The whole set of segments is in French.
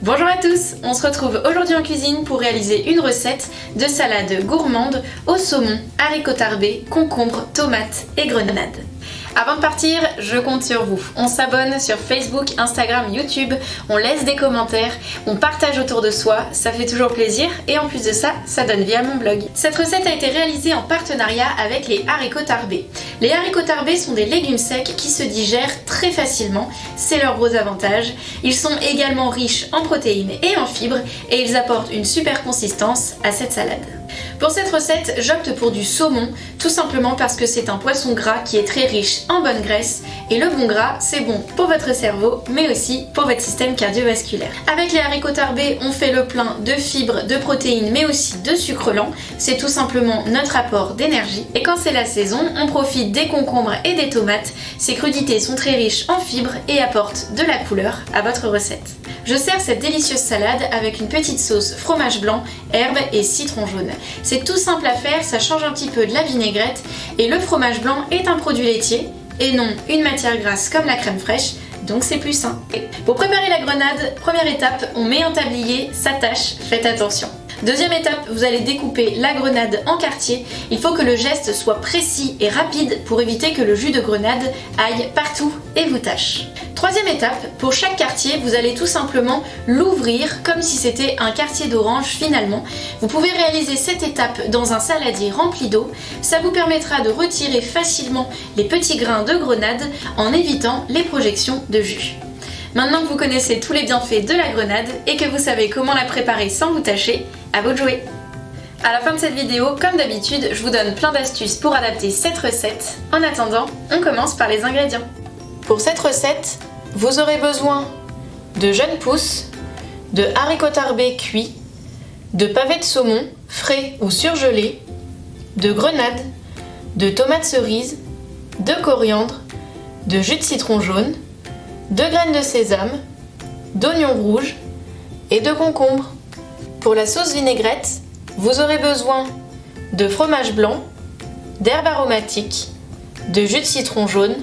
Bonjour à tous, on se retrouve aujourd'hui en cuisine pour réaliser une recette de salade gourmande au saumon, haricots tarbés, concombres, tomates et grenades. Avant de partir, je compte sur vous. On s'abonne sur Facebook, Instagram, YouTube, on laisse des commentaires, on partage autour de soi, ça fait toujours plaisir et en plus de ça, ça donne vie à mon blog. Cette recette a été réalisée en partenariat avec les haricots tarbés. Les haricots tarbés sont des légumes secs qui se digèrent très facilement, c'est leur gros avantage. Ils sont également riches en protéines et en fibres et ils apportent une super consistance à cette salade. Pour cette recette, j'opte pour du saumon, tout simplement parce que c'est un poisson gras qui est très riche en bonne graisse et le bon gras, c'est bon pour votre cerveau, mais aussi pour votre système cardiovasculaire. Avec les haricots tarbés, on fait le plein de fibres, de protéines, mais aussi de sucre lent. C'est tout simplement notre apport d'énergie. Et quand c'est la saison, on profite des concombres et des tomates. Ces crudités sont très riches en fibres et apportent de la couleur à votre recette. Je sers cette délicieuse salade avec une petite sauce fromage blanc, herbes et citron jaune. C'est tout simple à faire, ça change un petit peu de la vinaigrette et le fromage blanc est un produit laitier et non une matière grasse comme la crème fraîche, donc c'est plus sain. Pour préparer la grenade, première étape, on met un tablier, ça tâche, faites attention. Deuxième étape, vous allez découper la grenade en quartiers. Il faut que le geste soit précis et rapide pour éviter que le jus de grenade aille partout et vous tâche. Troisième étape, pour chaque quartier, vous allez tout simplement l'ouvrir comme si c'était un quartier d'orange finalement. Vous pouvez réaliser cette étape dans un saladier rempli d'eau. Ça vous permettra de retirer facilement les petits grains de grenade en évitant les projections de jus. Maintenant que vous connaissez tous les bienfaits de la grenade et que vous savez comment la préparer sans vous tâcher, à vous de jouer! À la fin de cette vidéo, comme d'habitude, je vous donne plein d'astuces pour adapter cette recette. En attendant, on commence par les ingrédients. Pour cette recette, vous aurez besoin de jeunes pousses, de haricots tarbés cuits, de pavés de saumon frais ou surgelés, de grenades, de tomates cerises, de coriandre, de jus de citron jaune, de graines de sésame, d'oignons rouges et de concombres. Pour la sauce vinaigrette, vous aurez besoin de fromage blanc, d'herbes aromatiques, de jus de citron jaune,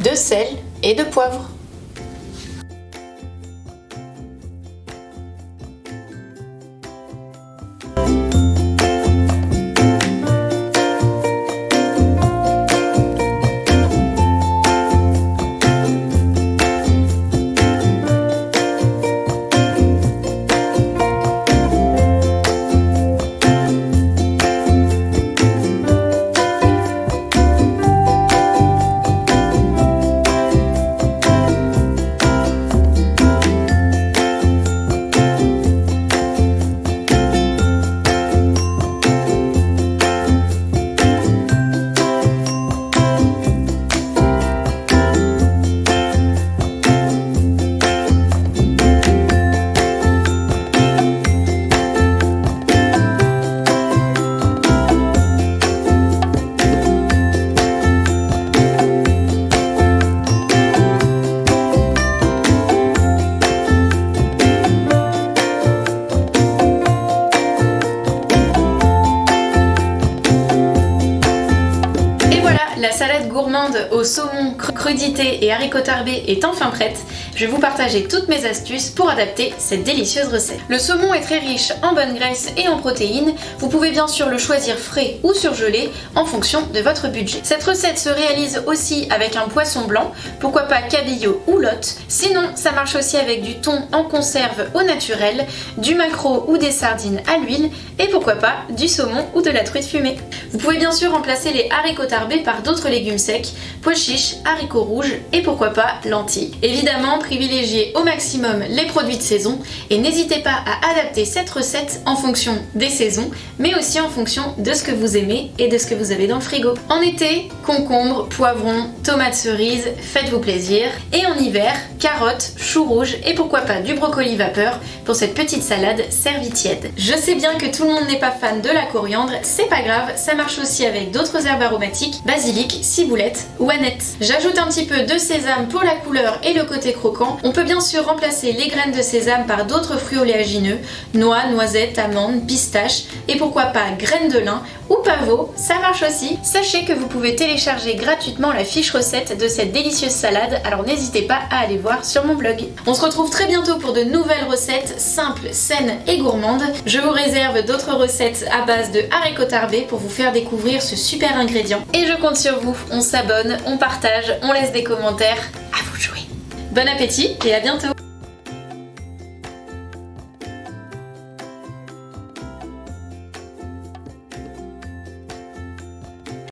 de sel et de poivre. La salade gourmande au saumon, crudité et haricots tarbés est enfin prête. Je vais vous partager toutes mes astuces pour adapter cette délicieuse recette. Le saumon est très riche en bonne graisse et en protéines. Vous pouvez bien sûr le choisir frais ou surgelé en fonction de votre budget. Cette recette se réalise aussi avec un poisson blanc, pourquoi pas cabillaud ou lotte. Sinon, ça marche aussi avec du thon en conserve au naturel, du maquereau ou des sardines à l'huile et pourquoi pas du saumon ou de la truite fumée. Vous pouvez bien sûr remplacer les haricots tarbés par d'autres légumes secs, pois chiches, haricots rouges et pourquoi pas lentilles. Évidemment, privilégiez au maximum les produits de saison et n'hésitez pas à adapter cette recette en fonction des saisons, mais aussi en fonction de ce que vous aimez et de ce que vous avez dans le frigo. En été, concombres, poivrons, tomates cerises, faites-vous plaisir. Et en hiver, carottes, choux rouges et pourquoi pas du brocoli vapeur pour cette petite salade servie tiède. Je sais bien que tout le monde n'est pas fan de la coriandre, c'est pas grave, ça marche aussi avec d'autres herbes aromatiques, basilic, ciboulette ou aneth. J'ajoute un petit peu de sésame pour la couleur et le côté croquant. On peut bien sûr remplacer les graines de sésame par d'autres fruits oléagineux, noix, noisettes, amandes, pistaches et pourquoi pas graines de lin ou pavot, ça marche aussi. Sachez que vous pouvez télécharger gratuitement la fiche recette de cette délicieuse salade, alors n'hésitez pas à aller voir sur mon blog. On se retrouve très bientôt pour de nouvelles recettes simples, saines et gourmandes. Je vous réserve d'autres recettes à base de haricots tarbés pour vous faire découvrir ce super ingrédient. Et je compte sur vous, on s'abonne, on partage, on laisse des commentaires, à vous de jouer. Bon appétit et à bientôt!